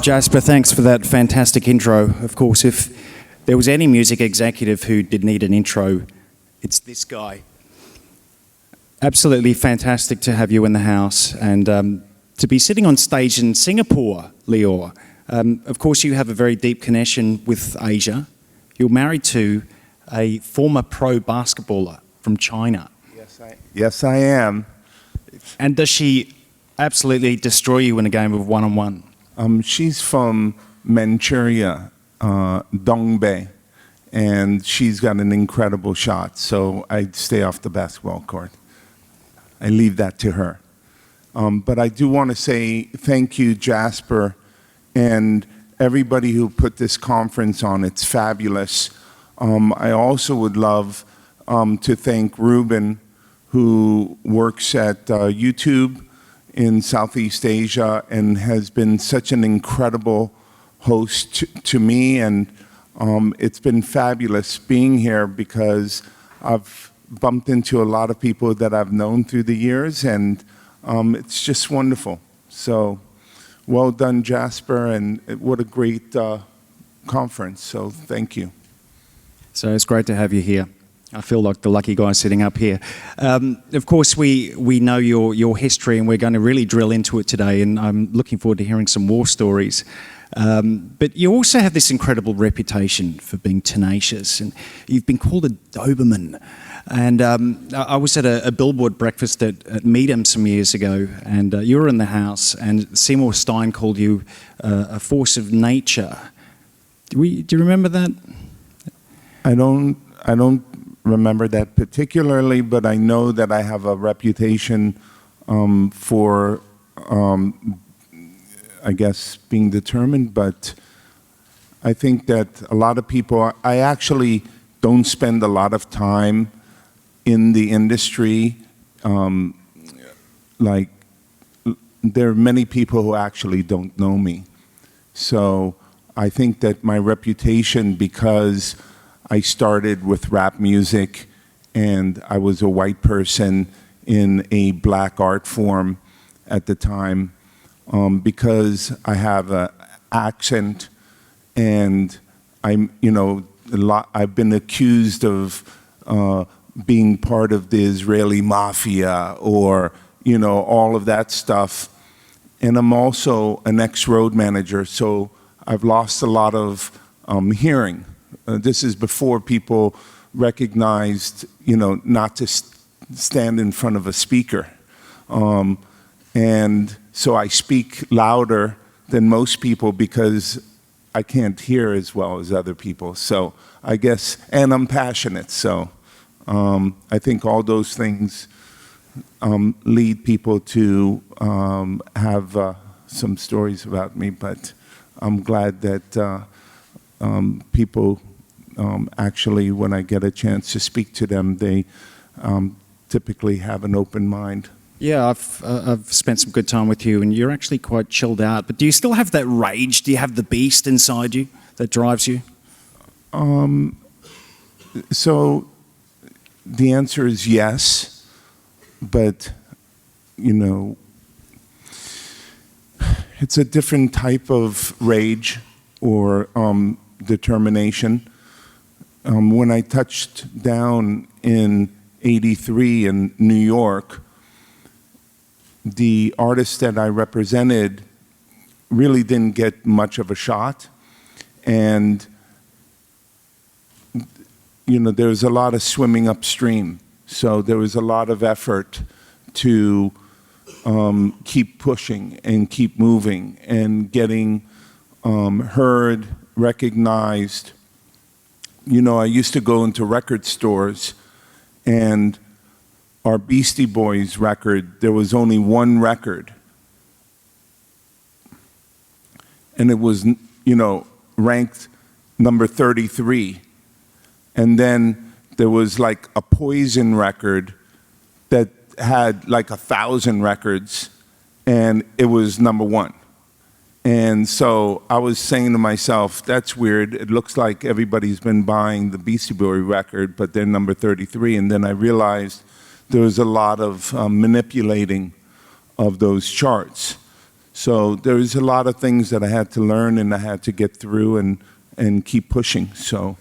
Jasper, thanks for that fantastic intro. Of course, if there was any music executive who did need an intro, it's this guy. Absolutely fantastic to have you in the house and to be sitting on stage in Singapore, Lyor. Of course, you have a very deep connection with Asia. You're married to a former pro basketballer from China. Yes, I am. And does she absolutely destroy you in a game of one-on-one? She's from Manchuria, Dongbei, and she's got an incredible shot, so I stay off the basketball court. I leave that to her. But I do want to say thank you, Jasper, and everybody who put this conference on. It's fabulous. I also would love to thank Ruben, who works at YouTube in Southeast Asia and has been such an incredible host to me, and it's been fabulous being here because I've bumped into a lot of people that I've known through the years, and it's just wonderful. So well done, Jasper, and what a great conference, so thank you. So it's great to have you here. I feel like the lucky guy sitting up here. Of course, we know your history, and we're going to really drill into it today, and I'm looking forward to hearing some war stories. But you also have this incredible reputation for being tenacious, and you've been called a Doberman. And I was at a Billboard breakfast at Medium some years ago, and you were in the house, and Seymour Stein called you a force of nature. Do you remember that? I don't remember that particularly, but I know that I have a reputation for, I guess, being determined, but I think that a lot of people, I actually don't spend a lot of time in the industry. Like, there are many people who actually don't know me. So I think that my reputation, because I started with rap music, and I was a white person in a black art form at the time, because I have an accent, and I've been accused of being part of the Israeli mafia, or all of that stuff. And I'm also an ex-road manager, so I've lost a lot of hearing. This is before people recognized, not to stand in front of a speaker. And so I speak louder than most people because I can't hear as well as other people. So I guess, and I'm passionate, so I think all those things lead people to have some stories about me, but I'm glad that people actually, when I get a chance to speak to them, they typically have an open mind. Yeah, I've spent some good time with you, and you're actually quite chilled out. But do you still have that rage? Do you have the beast inside you that drives you? So the answer is yes, but it's a different type of rage or determination. When I touched down in '83 in New York, the artists that I represented really didn't get much of a shot. And there was a lot of swimming upstream. So there was a lot of effort to keep pushing and keep moving and getting heard, recognized. I used to go into record stores, and our Beastie Boys record, there was only one record. And it was, ranked number 33. And then there was like a Poison record that had like 1,000 records, and it was number 1. And so I was saying to myself, that's weird. It looks like everybody's been buying the Beastie Boy record, but they're number 33. And then I realized there was a lot of manipulating of those charts. So there's a lot of things that I had to learn and I had to get through and keep pushing. So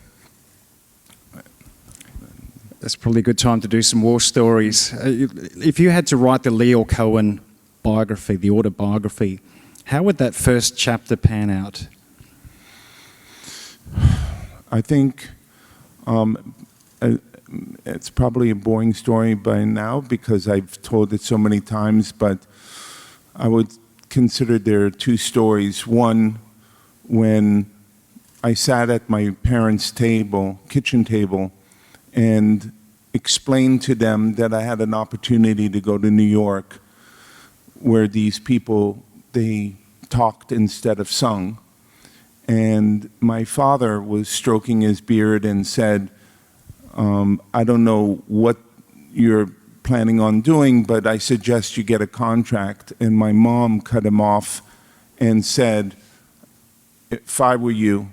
that's probably a good time to do some war stories. If you had to write the Lyor Cohen biography, the autobiography, how would that first chapter pan out? I think it's probably a boring story by now because I've told it so many times, but I would consider there are two stories. One, when I sat at my parents' table, kitchen table, and explained to them that I had an opportunity to go to New York where these people, they talked instead of sung. And my father was stroking his beard and said, I don't know what you're planning on doing, but I suggest you get a contract. And my mom cut him off and said, if I were you,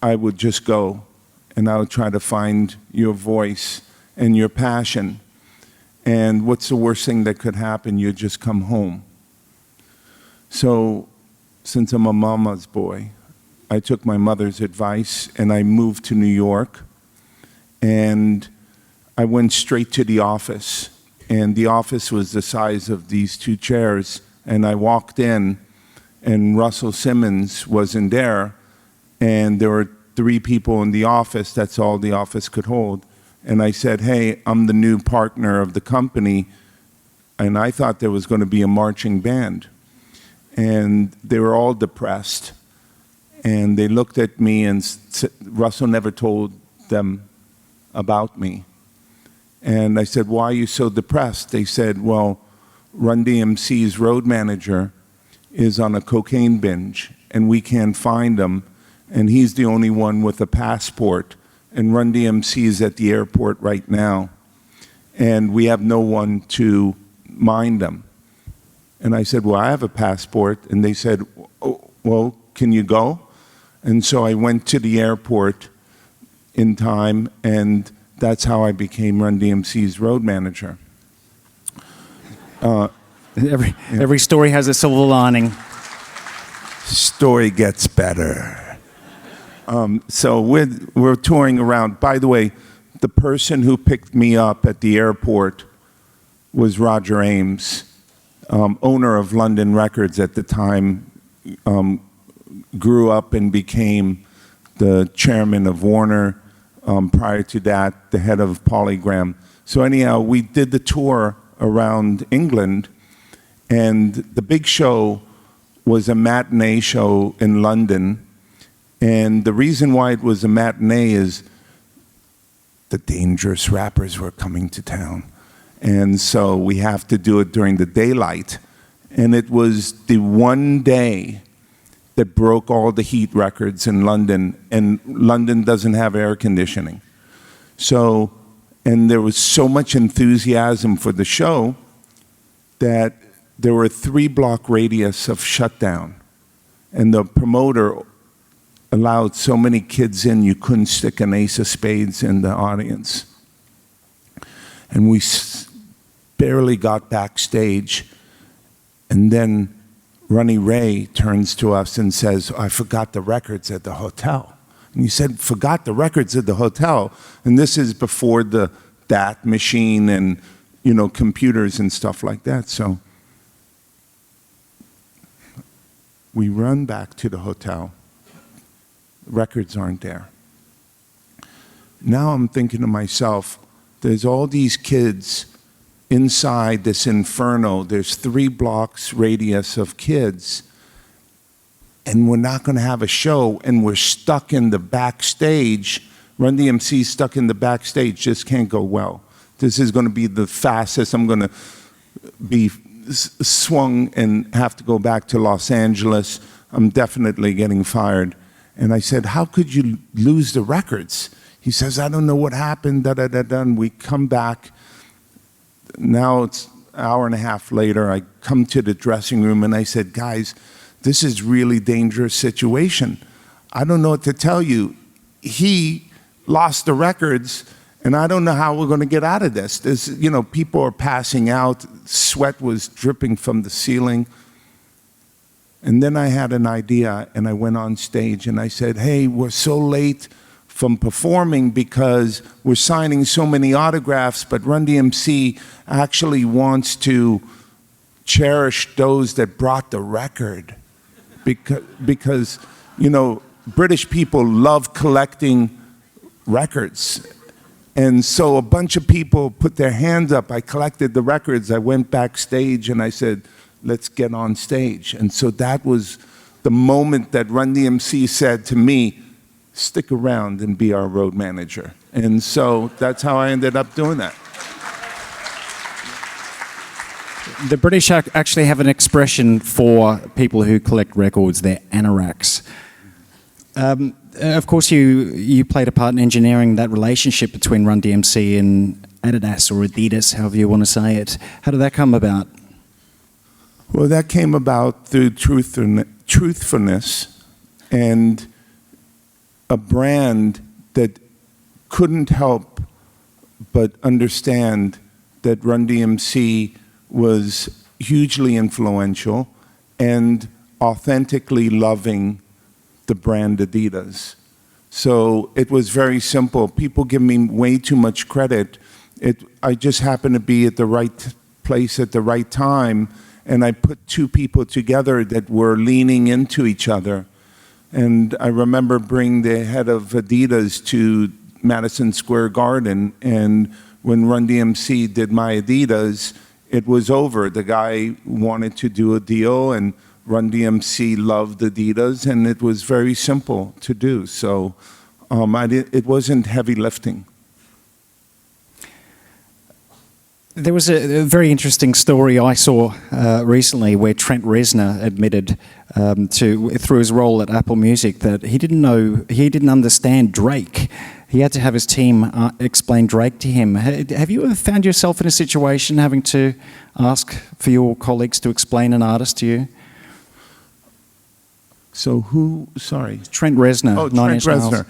I would just go and I would try to find your voice and your passion. And what's the worst thing that could happen? You just come home. So since I'm a mama's boy, I took my mother's advice and I moved to New York. And I went straight to the office. And the office was the size of these two chairs. And I walked in, and Russell Simmons wasn't there. And there were 3 people in the office. That's all the office could hold. And I said, hey, I'm the new partner of the company. And I thought there was going to be a marching band. And they were all depressed. And they looked at me, and Russell never told them about me. And I said, why are you so depressed? They said, well, Run DMC's road manager is on a cocaine binge, and we can't find him, and he's the only one with a passport, and Run DMC is at the airport right now, and we have no one to mind him. And I said, well, I have a passport, and they said, oh, well, can you go? And so I went to the airport in time, and that's how I became Run DMC's road manager. Every story has a silver lining. Story gets better. So we're touring around. By the way, the person who picked me up at the airport was Roger Ames, owner of London Records at the time, grew up and became the chairman of Warner. Prior to that, the head of Polygram. So anyhow, we did the tour around England, and the big show was a matinee show in London. And the reason why it was a matinee is the dangerous rappers were coming to town. And so we have to do it during the daylight. And it was the one day that broke all the heat records in London, and London doesn't have air conditioning. So, and there was so much enthusiasm for the show that there were a 3-block radius of shutdown. And the promoter allowed so many kids in, you couldn't stick an ace of spades in the audience. And we barely got backstage, and then Ronnie Ray turns to us and says, I forgot the records at the hotel. And he said, forgot the records at the hotel. And this is before the DAT machine and, you know, computers and stuff like that. So we run back to the hotel. Records aren't there. Now I'm thinking to myself, there's all these kids inside this inferno. There's 3 blocks radius of kids, and we're not going to have a show, and we're stuck in the backstage. Run DMC stuck in the backstage just can't go well. This is going to be the fastest. I'm going to be swung and have to go back to Los Angeles. I'm definitely getting fired. And I said, how could you lose the records? He says, I don't know what happened, da-da-da-da. And we come back. Now it's an hour and a half later. I come to the dressing room and I said, guys, this is really dangerous situation. I don't know what to tell you. He lost the records, and I don't know how we're going to get out of this. There's, you know, people are passing out. Sweat was dripping from the ceiling. And then I had an idea, and I went on stage, and I said, hey, we're so late from performing because we're signing so many autographs, but Run DMC actually wants to cherish those that brought the record. Because you know, British people love collecting records. And so a bunch of people put their hands up. I collected the records. I went backstage and I said, let's get on stage. And so that was the moment that Run DMC said to me, stick around and be our road manager. And so that's how I ended up doing that. The British actually have an expression for people who collect records. They're anoraks. Of course, you played a part in engineering that relationship between Run DMC and Adidas or Adidas, however you want to say it. How did that come about? Well, that came about through truthfulness and a brand that couldn't help but understand that Run DMC was hugely influential and authentically loving the brand Adidas. So it was very simple. People give me way too much credit. I just happened to be at the right place at the right time, and I put two people together that were leaning into each other. And I remember bringing the head of Adidas to Madison Square Garden, and when Run DMC did my Adidas, it was over. The guy wanted to do a deal, and Run DMC loved Adidas, and it was very simple to do. So it wasn't heavy lifting. There was a very interesting story I saw recently where Trent Reznor admitted through his role at Apple Music that he didn't understand Drake. He had to have his team explain Drake to him. Have you ever found yourself in a situation having to ask for your colleagues to explain an artist to you? So who, sorry? Trent Reznor. Oh, Trent Reznor.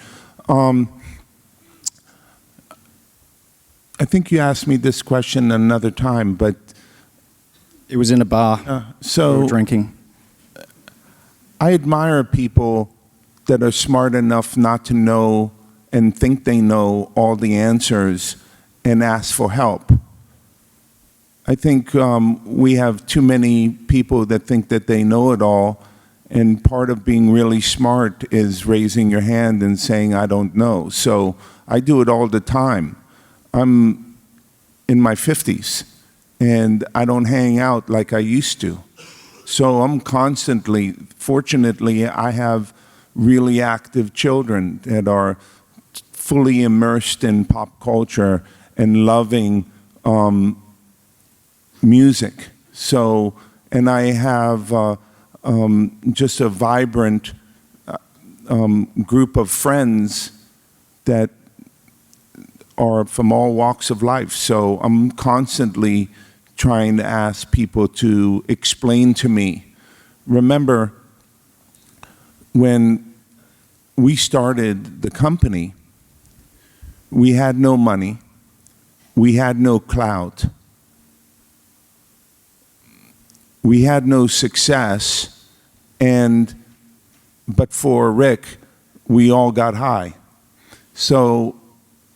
I think you asked me this question another time, but... It was in a bar, we were drinking. I admire people that are smart enough not to know and think they know all the answers and ask for help. I think we have too many people that think that they know it all, and part of being really smart is raising your hand and saying, I don't know. So I do it all the time. I'm in my 50s, and I don't hang out like I used to. So I'm constantly, fortunately, I have really active children that are fully immersed in pop culture and loving music. So, and I have just a vibrant group of friends that are from all walks of life. So I'm constantly trying to ask people to explain to me. Remember, when we started the company, we had no money, we had no clout, we had no success, but for Rick, we all got high. So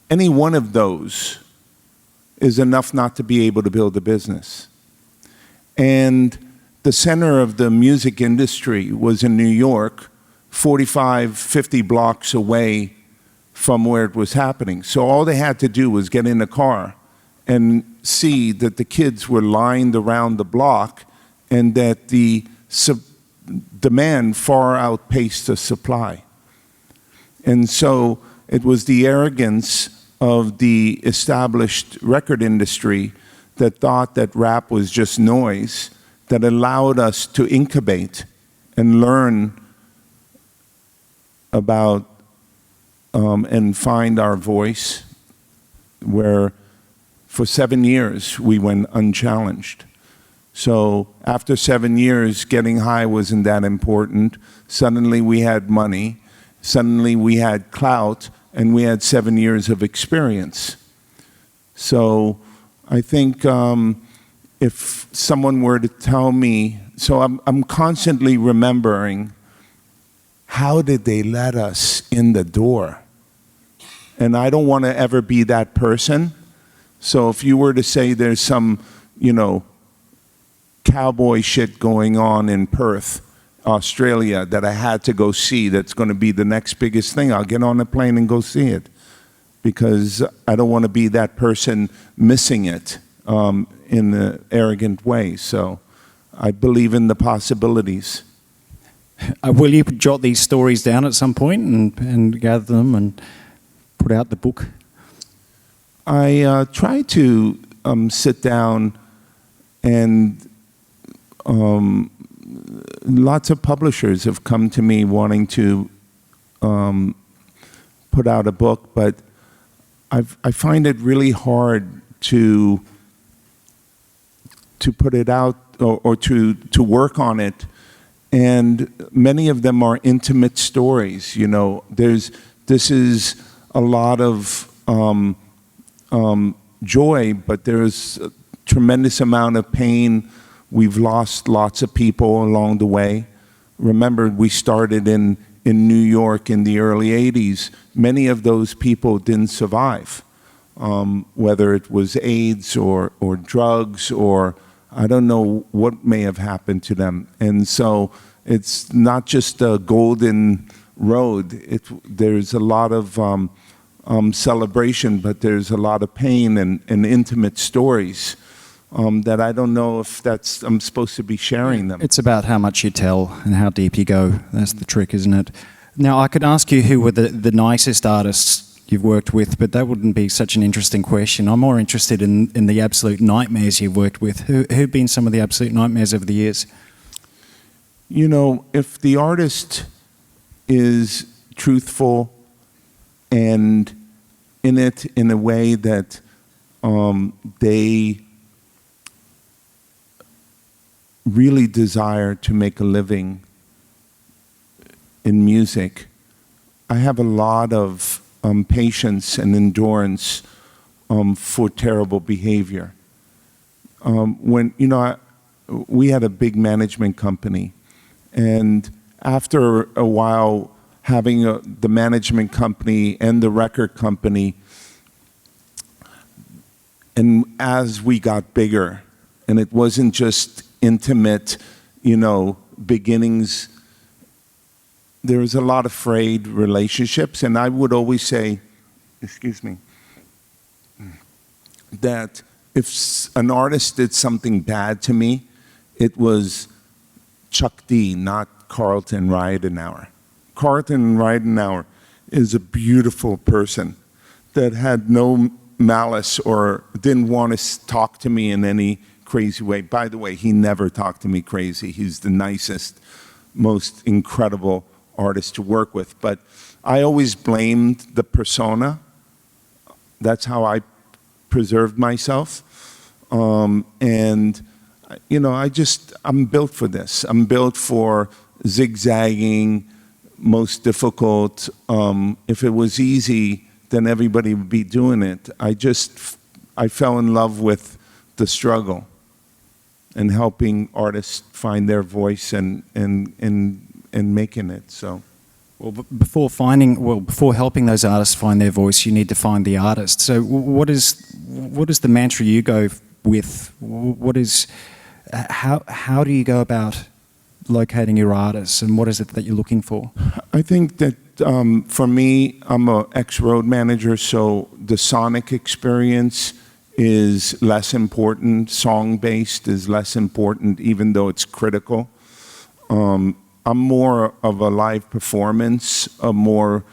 any one of those is enough not to be able to build a business. And the center of the music industry was in New York, 45, 50 blocks away from where it was happening. So all they had to do was get in a car and see that the kids were lined around the block and that the demand far outpaced the supply. And so it was the arrogance of the established record industry that thought that rap was just noise that allowed us to incubate and learn about and find our voice, where for 7 years we went unchallenged. So after 7 years, getting high wasn't that important. Suddenly we had money, suddenly we had clout, and we had 7 years of experience. So I think if someone were to tell me, so I'm constantly remembering, how did they let us in the door? And I don't want to ever be that person. So if you were to say there's some, cowboy shit going on in Perth, Australia, that I had to go see, that's going to be the next biggest thing, I'll get on a plane and go see it. Because I don't want to be that person missing it in an arrogant way. So I believe in the possibilities. Will you jot these stories down at some point and gather them and put out the book? I try to sit down, and lots of publishers have come to me wanting to put out a book, but I find it really hard to put it out or to work on it. And many of them are intimate stories. This is a lot of joy, but there's a tremendous amount of pain. We've lost lots of people along the way. Remember, we started in New York in the early 80s. Many of those people didn't survive, whether it was AIDS or drugs, or I don't know what may have happened to them. And so it's not just a golden road. There's a lot of celebration, but there's a lot of pain and intimate stories that I don't know if I'm supposed to be sharing them. It's about how much you tell and how deep you go. That's the trick, isn't it? Now, I could ask you who were the nicest artists you've worked with, but that wouldn't be such an interesting question. I'm more interested in the absolute nightmares you've worked with. Who've been some of the absolute nightmares over the years? If the artist is truthful and in it in a way that they really desire to make a living in music, I have a lot of patience and endurance for terrible behavior. We had a big management company, and after a while having the management company and the record company, and as we got bigger, and it wasn't just intimate, beginnings, there was a lot of frayed relationships, and I would always say, that if an artist did something bad to me, it was Chuck D, not Carlton Ridenhour. Carlton Ridenhour is a beautiful person that had no malice or didn't want to talk to me in any crazy way. By the way, he never talked to me crazy. He's the nicest, most incredible artist to work with. But I always blamed the persona. That's how I preserved myself. And I'm built for this. I'm built for zigzagging, most difficult. If it was easy, then everybody would be doing it. I fell in love with the struggle and helping artists find their voice and making it. So, well, before helping those artists find their voice, you need to find the artist. So, what is the mantra you go with? How do you go about locating your artists, and what is it that you're looking for? I think that for me, I'm an ex-road manager, so the sonic experience is less important. Song-based is less important, even though it's critical. I'm more of a live performance, when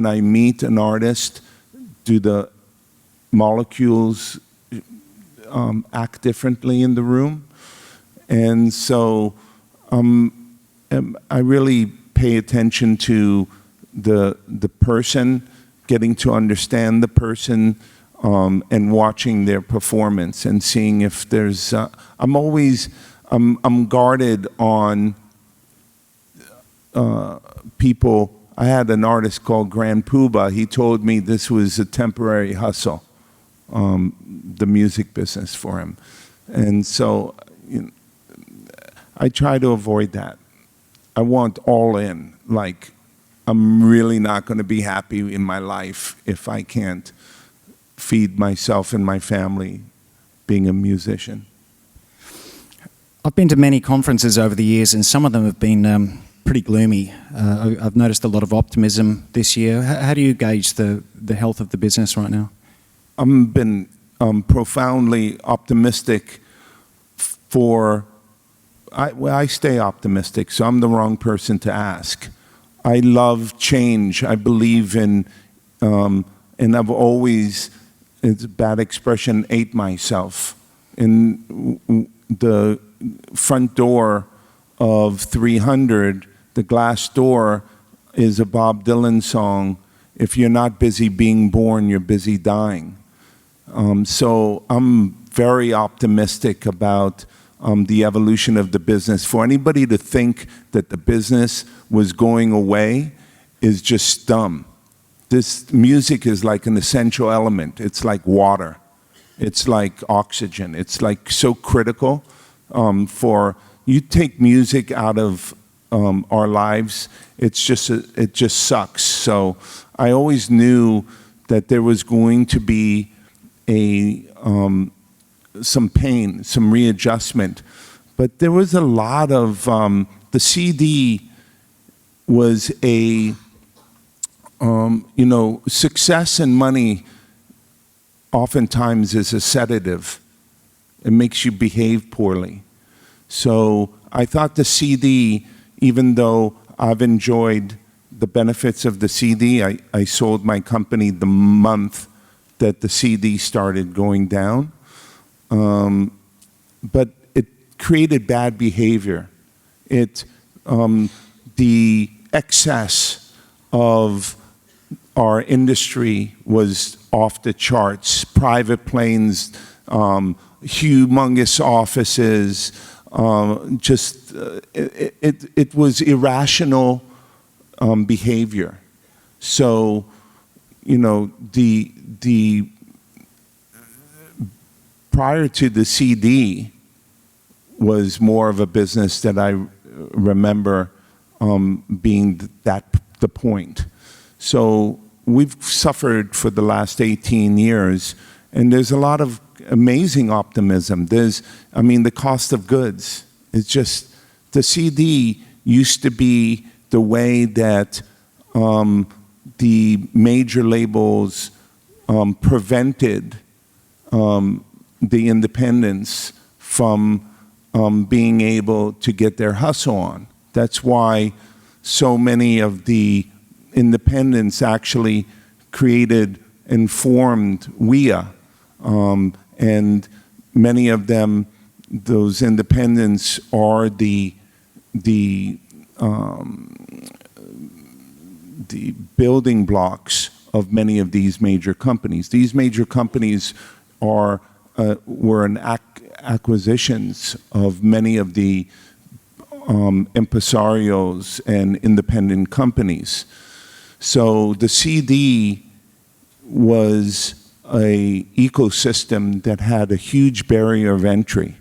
I meet an artist, do the molecules act differently in the room? And so I really pay attention to the person, getting to understand the person, and watching their performance and seeing if there's, I'm guarded on people. I had an artist called Grand Poobah. He told me this was a temporary hustle. the music business for him. And so I try to avoid that. I want all in. Like, I'm really not going to be happy in my life if I can't feed myself and my family being a musician. I've been to many conferences over the years, and some of them have been pretty gloomy. I've noticed a lot of optimism this year. How do you gauge the health of the business right now? I've been profoundly optimistic I stay optimistic, so I'm the wrong person to ask. I love change. I believe in, and I've always, it's a bad expression, ate myself. In the front door of 300, the glass door is a Bob Dylan song. If you're not busy being born, you're busy dying. So I'm very optimistic about the evolution of the business. For anybody to think that the business was going away is just dumb. This music is like an essential element. It's like water. It's like oxygen. It's like so critical for, you take music out of our lives, it just sucks. So I always knew that there was going to be some pain, some readjustment. But there was a lot of, the CD was success and money oftentimes is a sedative. It makes you behave poorly. So I thought the CD, even though I've enjoyed the benefits of the CD, I sold my company the month that the CD started going down. But it created bad behavior. The excess of our industry was off the charts. Private planes, humongous offices, it was irrational behavior. So, the prior to the CD was more of a business that I remember being the point. So we've suffered for the last 18 years, and there's a lot of amazing optimism. The cost of goods. It's just, the CD used to be the way that the major labels prevented the independents from being able to get their hustle on. That's why so many of the independents actually created and formed WIA. And many of them, those independents are the building blocks of many of these major companies. These major companies were acquisitions of many of the impresarios and independent companies. So the CD was an ecosystem that had a huge barrier of entry.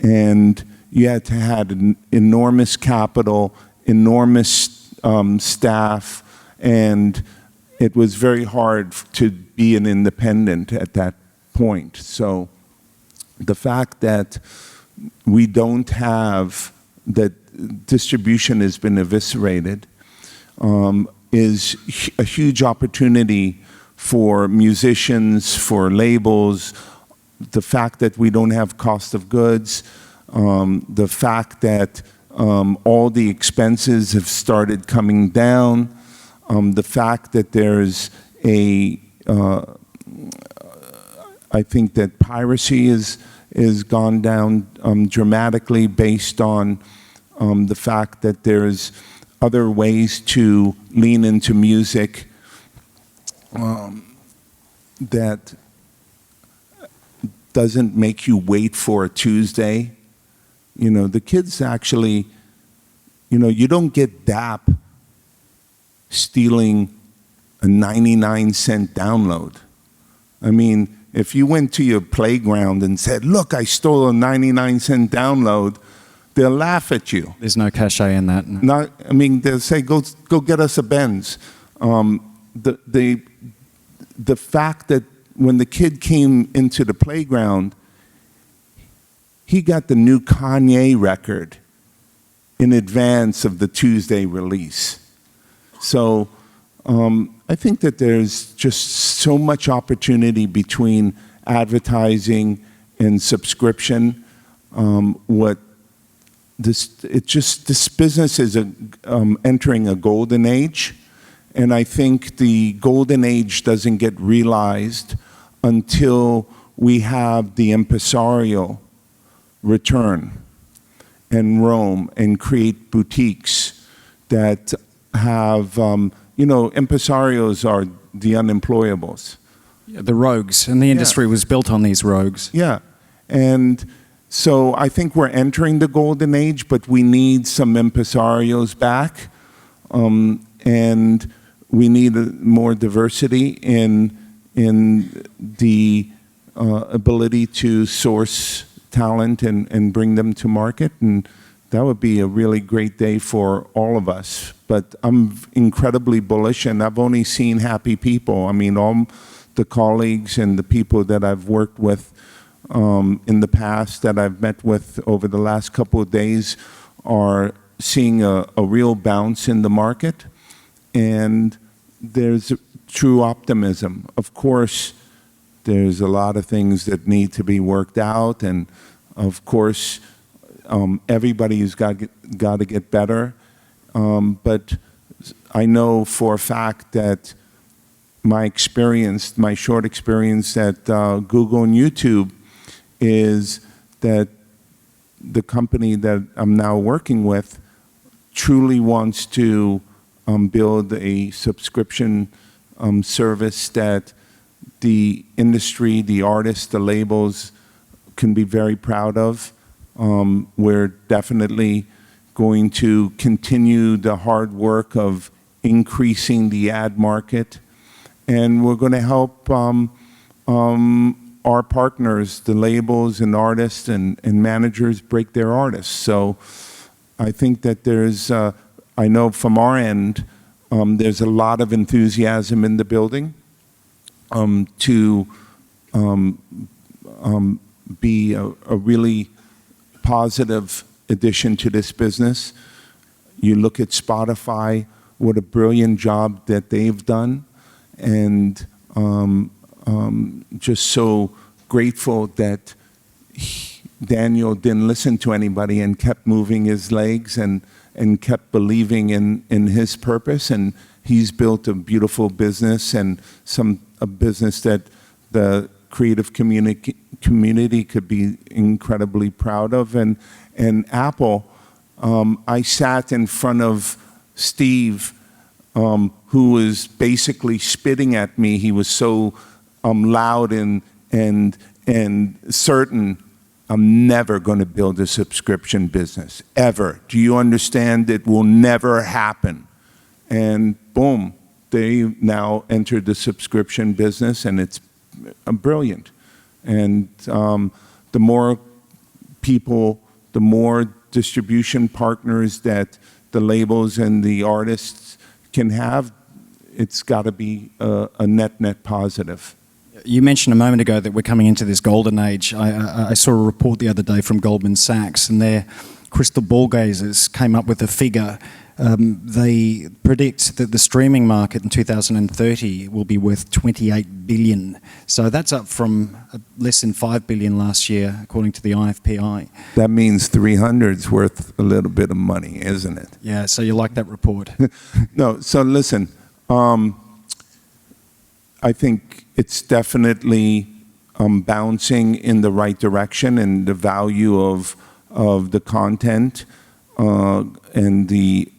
And you had to have an enormous capital, enormous staff, and it was very hard to be an independent at that point. So the fact that we don't have, that distribution has been eviscerated, is a huge opportunity for musicians, for labels. The fact that we don't have cost of goods, the fact that all the expenses have started coming down, the fact that there's I think that piracy is gone down dramatically based on the fact that there's other ways to lean into music that doesn't make you wait for a Tuesday. The kids actually, you don't get DAP stealing a 99-cent download. if you went to your playground and said, look, I stole a 99-cent download, they'll laugh at you. There's no cachet in that. They'll say, go get us a Benz. The fact that when the kid came into the playground, he got the new Kanye record in advance of the Tuesday release. So I think that there's just so much opportunity between advertising and subscription. This business is entering a golden age, and I think the golden age doesn't get realized until we have the impresario return and roam and create boutiques that have, impresarios are the unemployables. Yeah, the rogues, and the industry was built on these rogues. Yeah, and so I think we're entering the golden age, but we need some impresarios back, and we need more diversity in the ability to source talent and bring them to market, and that would be a really great day for all of us. But I'm incredibly bullish, and I've only seen happy people. I mean, all the colleagues and the people that I've worked with in the past, that I've met with over the last couple of days, are seeing a real bounce in the market, and there's true optimism. Of course, there's a lot of things that need to be worked out, and of course, everybody's got to get better. But I know for a fact that my short experience at Google and YouTube, is that the company that I'm now working with truly wants to build a subscription service that the industry, the artists, the labels can be very proud of. We're definitely going to continue the hard work of increasing the ad market, and we're going to help our partners, the labels and artists and managers, break their artists. So I think that there's, I know from our end, there's a lot of enthusiasm in the building to be a really positive addition to this business. You look at Spotify, what a brilliant job that they've done, and just so grateful that Daniel didn't listen to anybody and kept moving his legs and kept believing in his purpose, and he's built a beautiful business, and a business that the creative community could be incredibly proud of. And Apple, I sat in front of Steve, who was basically spitting at me. He was so loud and certain. I'm never going to build a subscription business, ever. Do you understand? It will never happen. And boom, they now entered the subscription business, and it's brilliant. And the more people, the more distribution partners that the labels and the artists can have, it's got to be a net positive. You mentioned a moment ago that we're coming into this golden age. I saw a report the other day from Goldman Sachs, and their crystal ball gazers came up with a figure. They predict that the streaming market in 2030 will be worth $28 billion. So that's up from less than $5 billion last year, according to the IFPI. That means 300's worth a little bit of money, isn't it? Yeah, so you like that report? No, so listen, I think it's definitely bouncing in the right direction, and the value of the content and the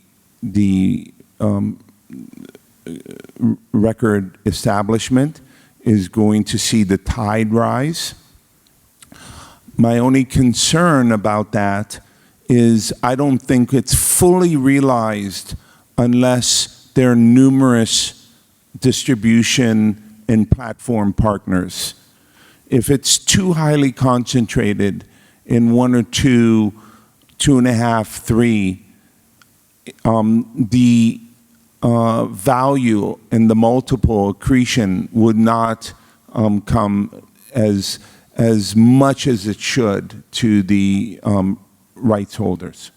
record establishment is going to see the tide rise. My only concern about that is I don't think it's fully realized unless there are numerous distribution and platform partners. if it's too highly concentrated in one or two, 2.5, 3, the value and the multiple accretion would not come as much as it should to the rights holders.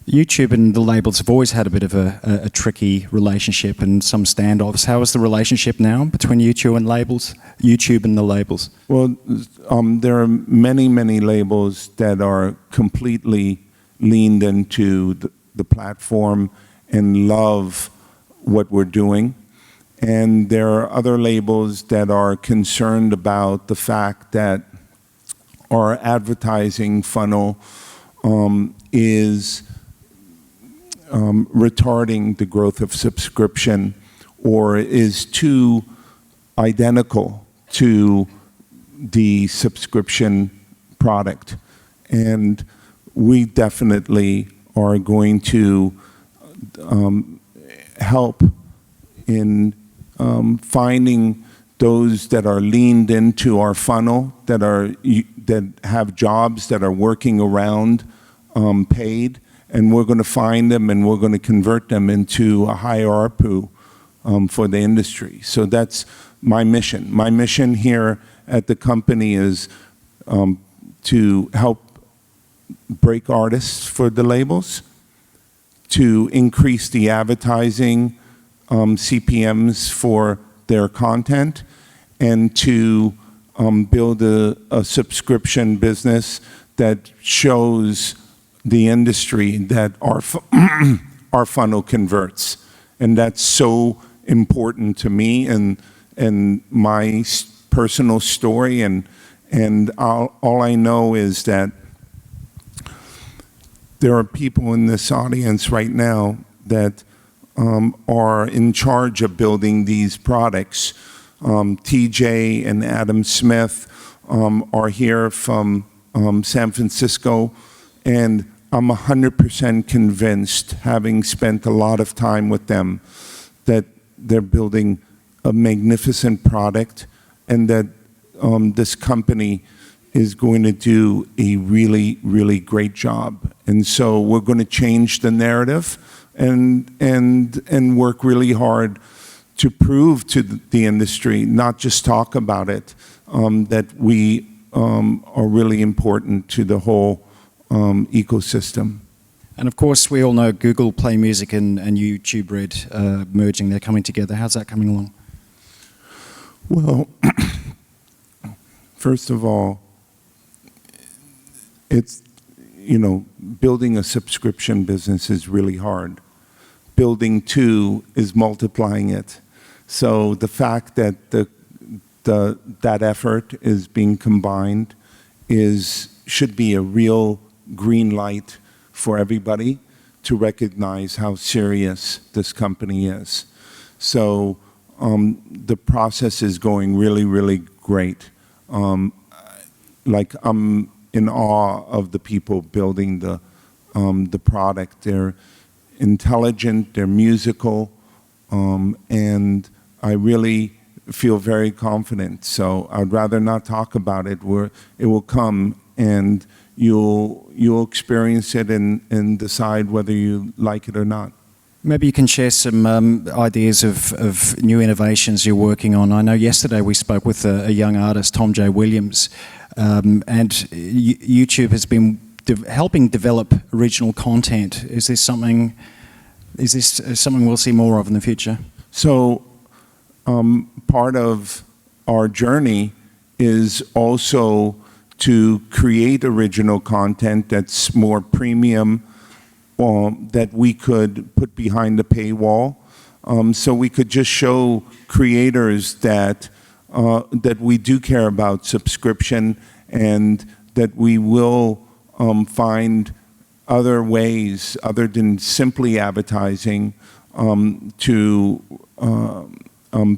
YouTube and the labels have always had a bit of a tricky relationship and some standoffs. How is the relationship now between YouTube and the labels? Well, there are many, many labels that are completely leaned into the platform and love what we're doing. And there are other labels that are concerned about the fact that our advertising funnel is retarding the growth of subscription or is too identical to the subscription product. And we definitely are going to help in finding those that are leaned into our funnel, that have jobs that are working around paid, and we're going to find them and we're going to convert them into a higher ARPU for the industry. So that's my mission. My mission here at the company is to help break artists for the labels, to increase the advertising CPMs for their content, and to build a subscription business that shows the industry that our funnel converts. And that's so important to me and my personal story. And all I know is that there are people in this audience right now that are in charge of building these products. TJ and Adam Smith are here from San Francisco, and I'm 100% convinced, having spent a lot of time with them, that they're building a magnificent product and that this company is going to do a really, really great job. And so we're going to change the narrative and work really hard to prove to the industry, not just talk about it, that we are really important to the whole ecosystem. And of course, we all know Google Play Music and YouTube Red merging, they're coming together. How's that coming along? Well, first of all, it's, building a subscription business is really hard. Building two is multiplying it. So the fact that that effort is being combined should be a real green light for everybody to recognize how serious this company is. So the process is going really, really great. I'm in awe of the people building the product. They're intelligent, they're musical, and I really feel very confident. So I'd rather not talk about it. It will come, and you'll experience it and decide whether you like it or not. Maybe you can share some ideas of new innovations you're working on. I know yesterday we spoke with a young artist, Tom J. Williams, and YouTube has been helping develop original content. Is this something we'll see more of in the future? So part of our journey is also to create original content that's more premium, that we could put behind the paywall, so we could just show creators that we do care about subscription and that we will find other ways other than simply advertising to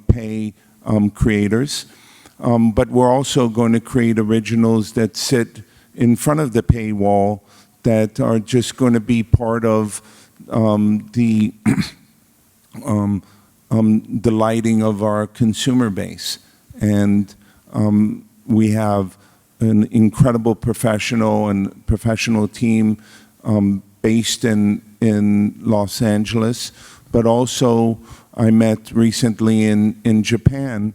pay creators. But we're also going to create originals that sit in front of the paywall that are just going to be part of the delighting of our consumer base. And We have an incredible professional team based in Los Angeles, but also I met recently in Japan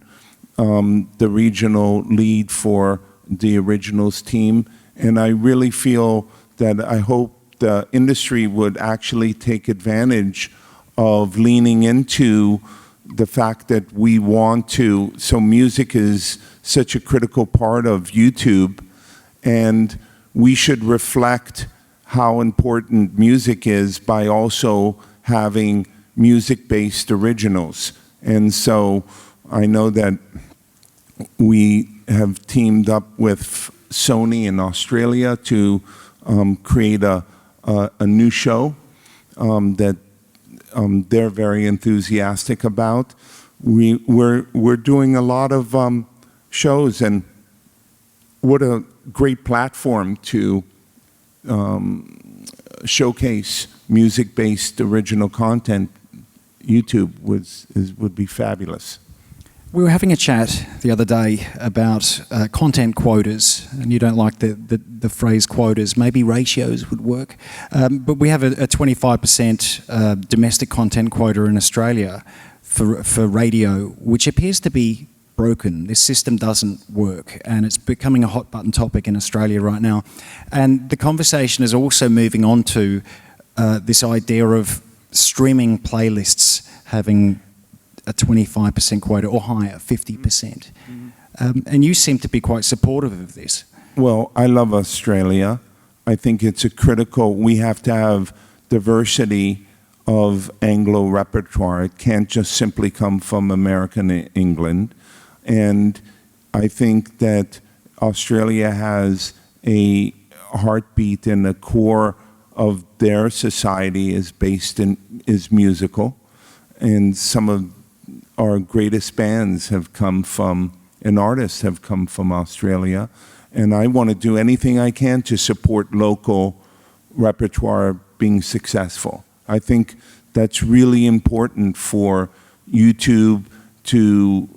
the regional lead for the originals team, and I really feel that I hope the industry would actually take advantage of leaning into the fact that we want to, so music is such a critical part of YouTube, and we should reflect how important music is by also having music-based originals. And so I know that we have teamed up with Sony in Australia to create a new show that they're very enthusiastic about. We're doing a lot of shows, and what a great platform to showcase music-based original content. YouTube would be fabulous. We were having a chat the other day about content quotas, and you don't like the phrase quotas. Maybe ratios would work. But we have a 25% domestic content quota in Australia for radio, which appears to be broken. This system doesn't work, and it's becoming a hot button topic in Australia right now. And the conversation is also moving on to this idea of streaming playlists having a 25% quota or higher, 50%. And you seem to be quite supportive of this. Well, I love Australia. I think it's we have to have diversity of Anglo repertoire. It can't just simply come from American England. And I think that Australia has a heartbeat, and the core of their society is musical. And some of our greatest bands have come from, and artists have come from Australia. And I want to do anything I can to support local repertoire being successful. I think that's really important for YouTube to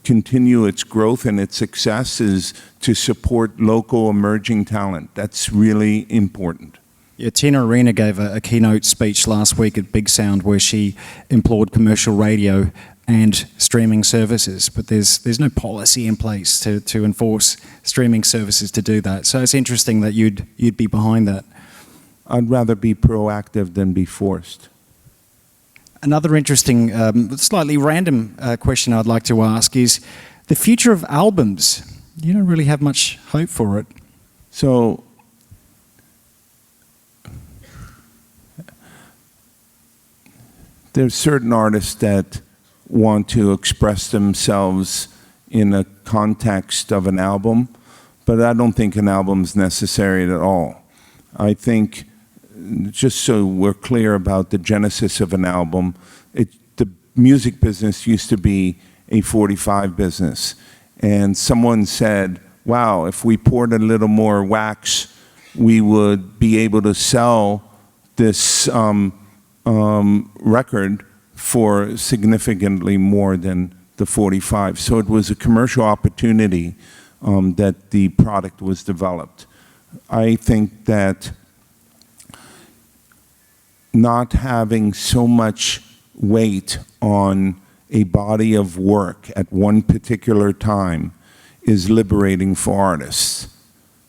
continue its growth and its success, is to support local emerging talent. That's really important. Yeah, Tina Arena gave a keynote speech last week at Big Sound where she implored commercial radio and streaming services, but there's no policy in place to enforce streaming services to do that. So it's interesting that you'd be behind that. I'd rather be proactive than be forced. Another interesting, slightly random question I'd like to ask is the future of albums. You don't really have much hope for it. So there's certain artists that want to express themselves in a context of an album, but I don't think an album's necessary at all. I think, just so we're clear about the genesis of an album, the music business used to be a 45 business. And someone said, wow, if we poured a little more wax, we would be able to sell this record for significantly more than the 45. So it was a commercial opportunity that the product was developed. I think that not having so much weight on a body of work at one particular time is liberating for artists.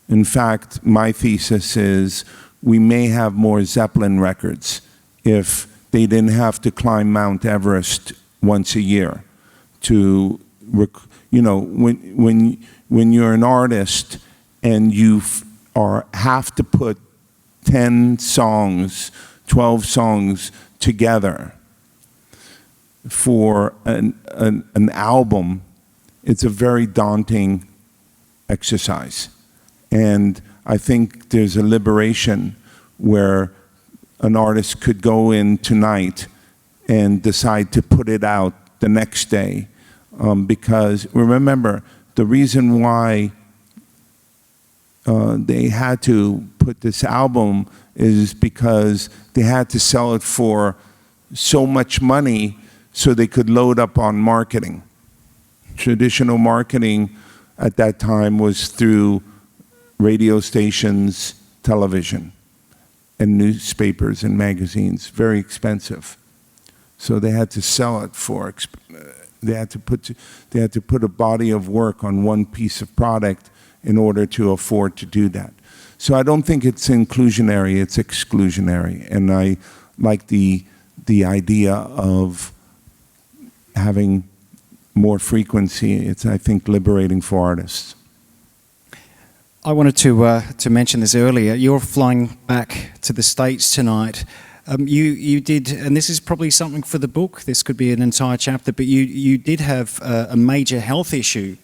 In fact, my thesis is we may have more Zeppelin records if they didn't have to climb Mount Everest once a year. To, you know, when you're an artist and you have to put 10 songs, 12 songs together for an album, it's a very daunting exercise. And I think there's a liberation where an artist could go in tonight and decide to put it out the next day. Because remember, the reason why they had to put this album is because they had to sell it for so much money so they could load up on marketing. Traditional marketing at that time was through radio stations, television, and newspapers and magazines, very expensive. So they had to sell it for, they had to put a body of work on one piece of product in order to afford to do that. So I don't think it's inclusionary, it's exclusionary. And I like the idea of having more frequency. It's, I think, liberating for artists. I wanted to mention this earlier. You're flying back to the States tonight. You did, and this is probably something for the book, this could be an entire chapter, but you did have a major health issue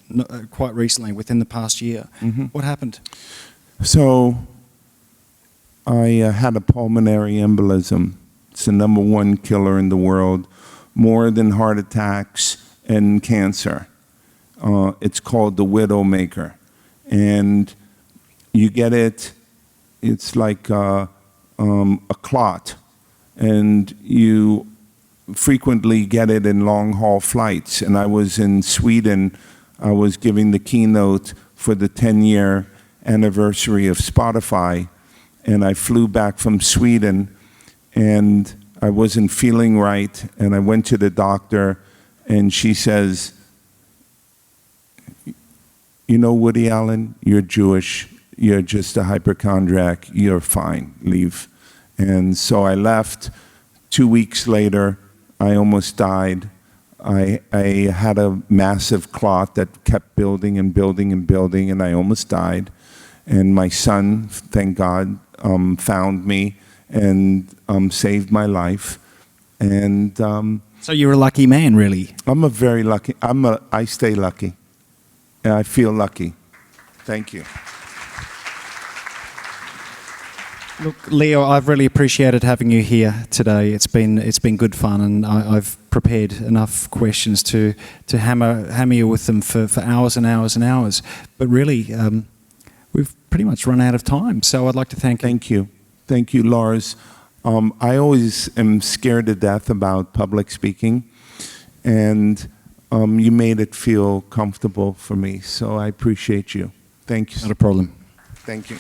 quite recently, within the past year. Mm-hmm. What happened? So I had a pulmonary embolism. It's the #1 killer in the world, more than heart attacks and cancer. It's called the Widowmaker. And you get it, it's like a clot. And you frequently get it in long-haul flights. And I was in Sweden. I was giving the keynote for the 10-year anniversary of Spotify. And I flew back from Sweden, and I wasn't feeling right. And I went to the doctor, and she says, "You know, Woody Allen, you're Jewish. You're just a hypochondriac. You're fine. Leave." And so I left. 2 weeks later, I almost died. I had a massive clot that kept building and building and building, and I almost died. And my son, thank God, found me and saved my life. And so you're a lucky man, really. I'm a very lucky. I stay lucky, and I feel lucky. Thank you. Look, Lyor, I've really appreciated having you here today. It's been good fun, and I've prepared enough questions to hammer you with them for hours and hours and hours. But really, we've pretty much run out of time. So I'd like to thank you. Thank you, Lars. I always am scared to death about public speaking, and you made it feel comfortable for me. So I appreciate you. Thank you. Not a problem. Thank you.